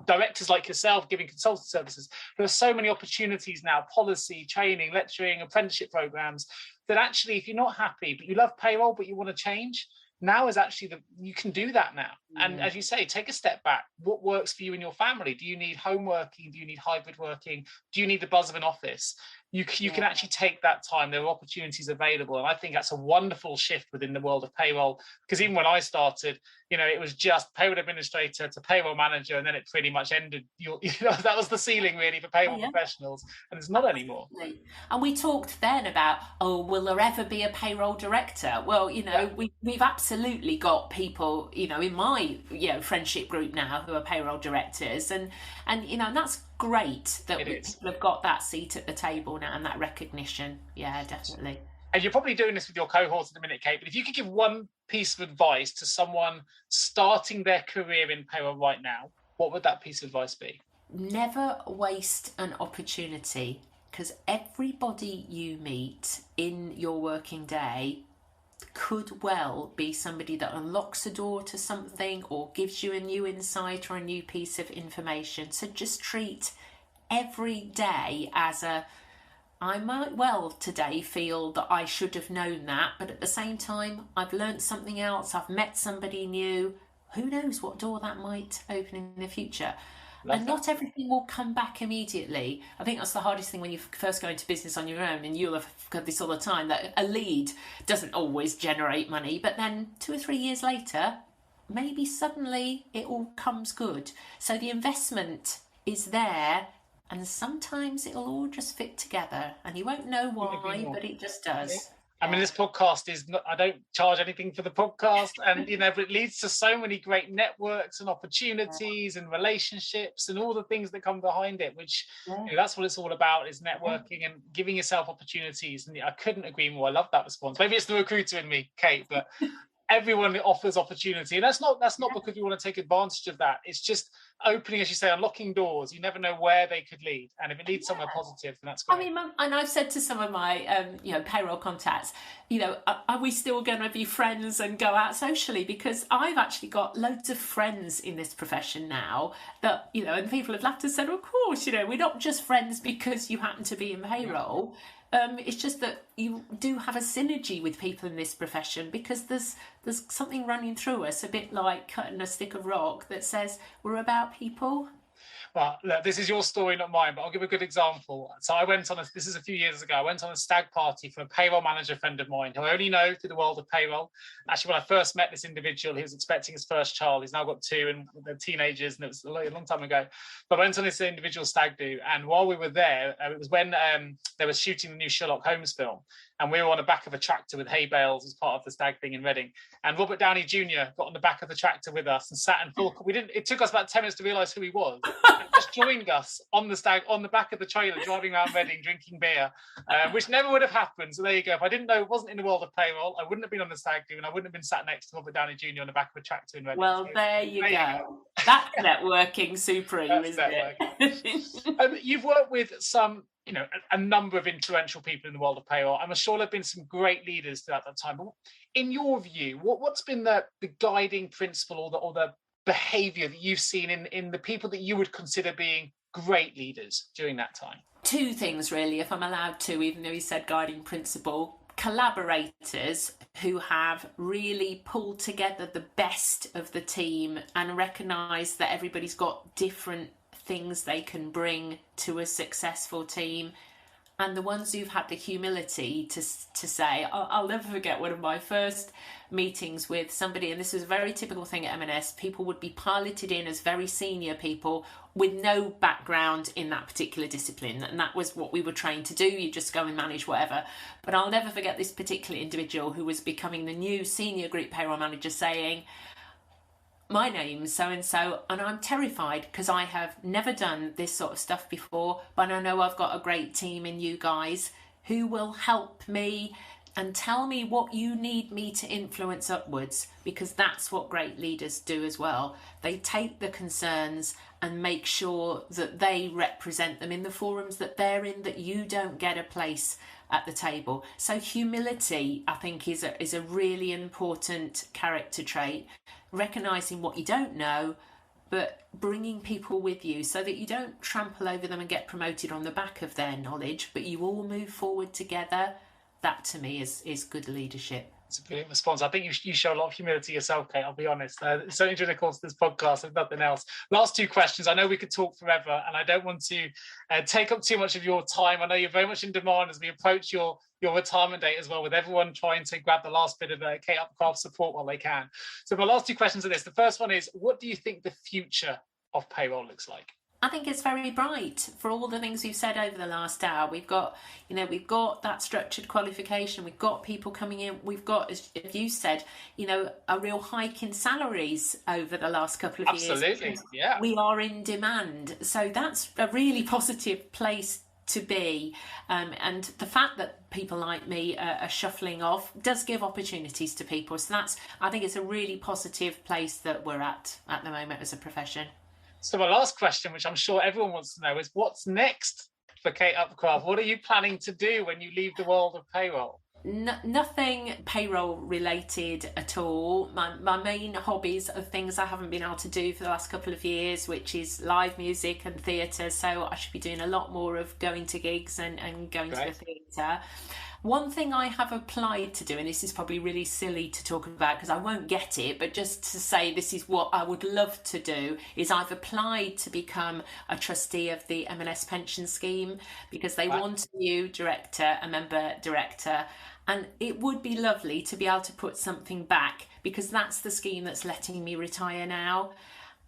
directors like yourself giving consultant services. There are so many opportunities now, policy, training, lecturing, apprenticeship programs, that actually, if you're not happy, but you love payroll, but you want to change, now is actually you can do that now. And as you say, take a step back. What works for you and your family? Do you need home working? Do you need hybrid working? Do you need the buzz of an office? You can actually take that time. There are opportunities available. And I think that's a wonderful shift within the world of payroll, because even when I started, it was just payroll administrator to payroll manager, and then it pretty much ended. That was the ceiling really for payroll professionals, and it's not anymore. And we talked then about, will there ever be a payroll director? Well, we've absolutely got people, in my friendship group now who are payroll directors, and that's great that people have got that seat at the table now and that recognition. Yeah, definitely. And you're probably doing this with your cohorts in a minute, Kate, but if you could give one piece of advice to someone starting their career in payroll right now, what would that piece of advice be? Never waste an opportunity, because everybody you meet in your working day could well be somebody that unlocks a door to something or gives you a new insight or a new piece of information. So just treat every day as I might well today feel that I should have known that, but at the same time, I've learned something else, I've met somebody new. Who knows what door that might open in the future? And not everything will come back immediately. I think that's the hardest thing when you first go into business on your own, and you'll have got this all the time, that a lead doesn't always generate money, but then 2 or 3 years later, maybe suddenly it all comes good. So the investment is there, and sometimes it'll all just fit together, and you won't know why, but it just does. I mean, this podcast is not, I don't charge anything for the podcast, and but it leads to so many great networks and opportunities and relationships and all the things that come behind it, which that's what it's all about, is networking and giving yourself opportunities. And I couldn't agree more. I love that response. Maybe it's the recruiter in me, Kate, but everyone offers opportunity, and that's not because you want to take advantage of that. It's just opening, as you say, unlocking doors. You never know where they could lead, and if it leads somewhere positive, then that's great. I mean, and I've said to some of my payroll contacts, are we still going to be friends and go out socially? Because I've actually got loads of friends in this profession now that and people have laughed and said, of course, we're not just friends because you happen to be in payroll. It's just that you do have a synergy with people in this profession, because there's something running through us, a bit like cutting a stick of rock, that says we're about people. Well, look, this is your story, not mine, but I'll give a good example. So I went on this is a few years ago, I went on a stag party for a payroll manager friend of mine who I only know through the world of payroll. Actually, when I first met this individual, he was expecting his first child. He's now got 2 and they're teenagers, and it was a long time ago. But I went on this individual stag do, and while we were there, it was when they were shooting the new Sherlock Holmes film. And we were on the back of a tractor with hay bales as part of the stag thing in Reading. And Robert Downey Jr. got on the back of the tractor with us and sat in full. It took us about 10 minutes to realise who he was. And just joined us on the back of the trailer, driving around Reading, drinking beer, which never would have happened. So there you go. If I didn't know, it wasn't in the world of payroll, I wouldn't have been on the stag do, and I wouldn't have been sat next to Robert Downey Jr. on the back of a tractor in Reading. Well, there you go. That's networking supreme, isn't it? You've worked with some, a number of influential people in the world of payroll. I'm sure there have been some great leaders throughout that time. But in your view, what's been the guiding principle or the behavior that you've seen in the people that you would consider being great leaders during that time? Two things, really, if I'm allowed to, even though you said guiding principle. Collaborators who have really pulled together the best of the team and recognise that everybody's got different things they can bring to a successful team, and the ones who've had the humility to say, I'll never forget one of my first meetings with somebody, and this was a very typical thing at M&S. People would be piloted in as very senior people with no background in that particular discipline, and that was what we were trained to do. You just go and manage whatever. But I'll never forget this particular individual who was becoming the new senior group payroll manager saying, my name's so-and-so, and I'm terrified because I have never done this sort of stuff before, but I know I've got a great team in you guys who will help me and tell me what you need me to influence upwards, because that's what great leaders do as well. They take the concerns and make sure that they represent them in the forums that they're in, that you don't get a place at the table. So humility, I think, is a really important character trait. Recognising what you don't know, but bringing people with you so that you don't trample over them and get promoted on the back of their knowledge, but you all move forward together. That, to me, is good leadership. It's a brilliant response. I think you show a lot of humility yourself, Kate, I'll be honest. Certainly during the course of this podcast, if nothing else. Last two questions. I know we could talk forever, and I don't want to take up too much of your time. I know you're very much in demand as we approach your retirement date as well, with everyone trying to grab the last bit of Kate Upcraft support while they can. So my last two questions are this. The first one is, what do you think the future of payroll looks like? I think it's very bright for all the things we've said over the last hour. We've got that structured qualification. We've got people coming in. We've got, as you said, a real hike in salaries over the last couple of years. Absolutely, yeah. We are in demand. So that's a really positive place to be. And the fact that people like me are shuffling off does give opportunities to people. So I think it's a really positive place that we're at the moment as a profession. So my last question, which I'm sure everyone wants to know, is what's next for Kate Upcraft? What are you planning to do when you leave the world of payroll? Nothing payroll related at all. My main hobbies are things I haven't been able to do for the last couple of years, which is live music and theatre. So I should be doing a lot more of going to gigs and going to the theatre. One thing I have applied to do, and this is probably really silly to talk about because I won't get it, but just to say this is what I would love to do, is I've applied to become a trustee of the M&S pension scheme, because they want a new director, a member director, and it would be lovely to be able to put something back, because that's the scheme that's letting me retire now.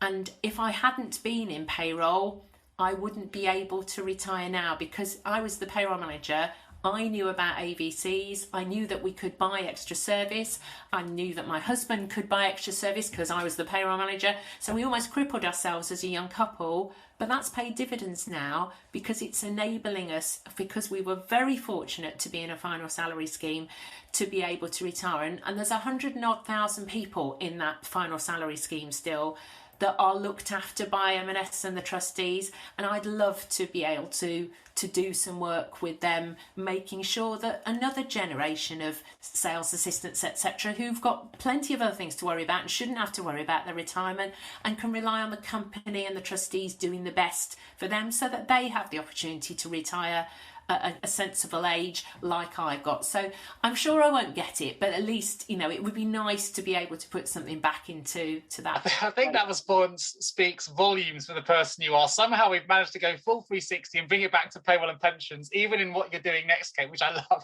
And if I hadn't been in payroll, I wouldn't be able to retire now, because I was the payroll manager. I knew about AVCs. I knew that we could buy extra service. I knew that my husband could buy extra service because I was the payroll manager. So we almost crippled ourselves as a young couple, but that's paid dividends now, because it's enabling us, because we were very fortunate to be in a final salary scheme, to be able to retire. And there's 100,000 people in that final salary scheme still that are looked after by M&S and the trustees, and I'd love to be able to do some work with them, making sure that another generation of sales assistants, etc., who've got plenty of other things to worry about and shouldn't have to worry about their retirement, and can rely on the company and the trustees doing the best for them, so that they have the opportunity to retire at a sensible age like I got. So I'm sure I won't get it, but at least, it would be nice to be able to put something back into that. I think that response speaks volumes for the person you are. Somehow we've managed to go full 360 and bring it back to payroll and pensions, even in what you're doing next, Kate, which I love.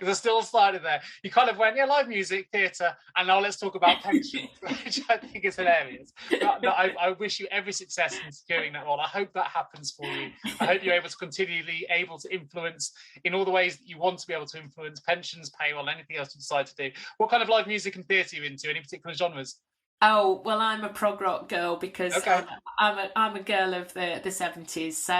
There's still started there. You kind of went, live music, theatre, and now let's talk about pensions, which I think is hilarious. But I wish you every success in securing that role. I hope that happens for you. I hope you're able to continually influence in all the ways that you want to be able to influence pensions, payroll, anything else you decide to do. What kind of live music and theatre are you into? Any particular genres? Oh, well, I'm a prog rock girl because Okay. I'm a girl of the 70s. So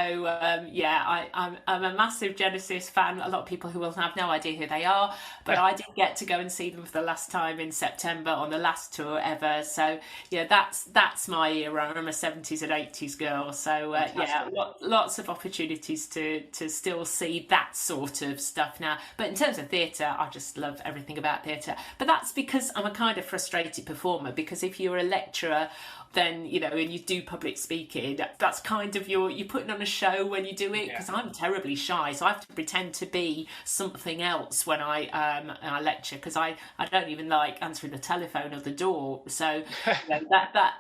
yeah, I'm a massive Genesis fan. A lot of people who will have no idea who they are, but I did get to go and see them for the last time in September on the last tour ever. So yeah, that's my era. I'm a 70s and 80s girl. So yeah, lots of opportunities to still see that sort of stuff now. But in terms of theatre, I just love everything about theatre. But that's because I'm a kind of frustrated performer, because if you're a lecturer, then and you do public speaking, that's kind of you're putting on a show when you do it, because I'm terribly shy, so I have to pretend to be something else when I lecture, because I don't even like answering the telephone or the door. So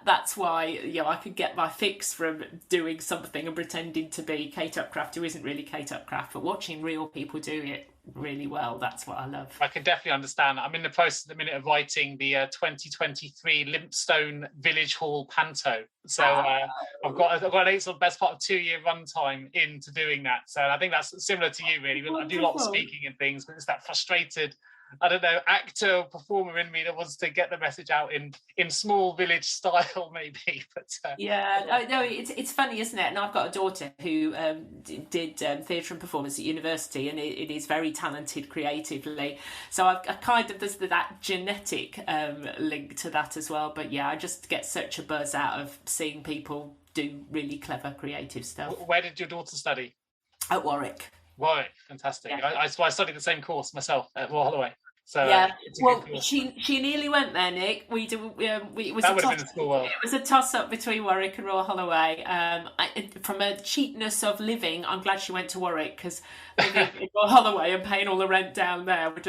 that's why I could get my fix from doing something and pretending to be Kate Upcraft, who isn't really Kate Upcraft, but watching real people do it really well, that's what I love. I can definitely understand. I'm in the process at the minute of writing the 2023 Limpstone Village Hall Panto. So I've got a sort of best part of 2-year runtime into doing that. So I think that's similar to you, really. I do a lot of speaking and things, but it's that frustrated, I don't know, actor or performer in me that wants to get the message out in small village style, maybe. But no, it's funny, isn't it? And I've got a daughter who did theatre and performance at university, and it is very talented creatively. So I kind of, there's that genetic link to that as well. But yeah, I just get such a buzz out of seeing people do really clever creative stuff. Where did your daughter study? At Warwick. Warwick, fantastic. Yeah. I studied the same course myself at Royal Holloway. So she nearly went there, Nick. It was that would have been a school world. It was a toss-up between Warwick and Royal Holloway. From a cheapness of living, I'm glad she went to Warwick, because living in Royal Holloway and paying all the rent down there would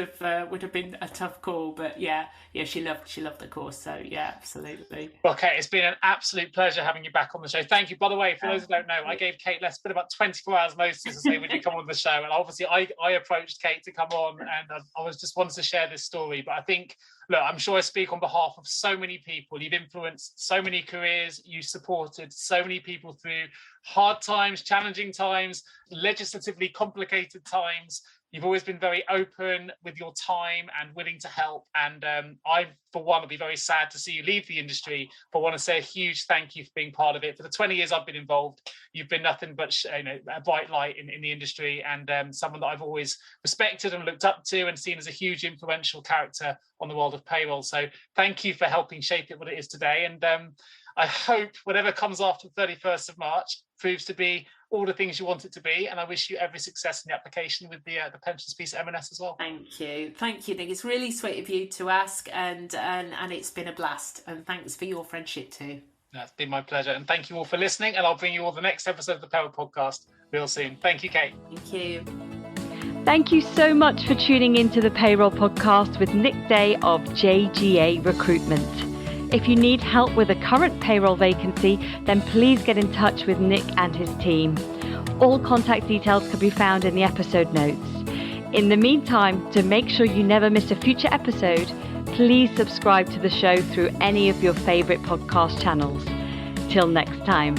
have been a tough call. But yeah, she loved the course. So yeah, absolutely. Okay, it's been an absolute pleasure having you back on the show. Thank you. By the way, for those who don't know, I gave Kate less than about 24 hours notice to say, would you come on the show? And obviously I approached Kate to come on, and I was just wanted to share this story. But I think, look, I'm sure I speak on behalf of so many people. You've influenced so many careers. You supported so many people through hard times, challenging times, legislatively complicated times. You've always been very open with your time and willing to help. And I, for one, will be very sad to see you leave the industry, but I want to say a huge thank you for being part of it. For the 20 years I've been involved, you've been nothing but a bright light in the industry, and someone that I've always respected and looked up to and seen as a huge influential character on the world of payroll. So thank you for helping shape it what it is today. And I hope whatever comes after the 31st of March proves to be all the things you want it to be, and I wish you every success in the application with the pensions piece at M&S as well. Thank you, Nick. It's really sweet of you to ask, and it's been a blast, and thanks for your friendship too. It's been my pleasure, and thank you all for listening, and I'll bring you all the next episode of the Payroll Podcast real soon. Thank you, Kate. Thank you. Thank you so much for tuning into the Payroll Podcast with Nick Day of JGA Recruitment. If you need help with a current payroll vacancy, then please get in touch with Nick and his team. All contact details can be found in the episode notes. In the meantime, to make sure you never miss a future episode, please subscribe to the show through any of your favourite podcast channels. Till next time.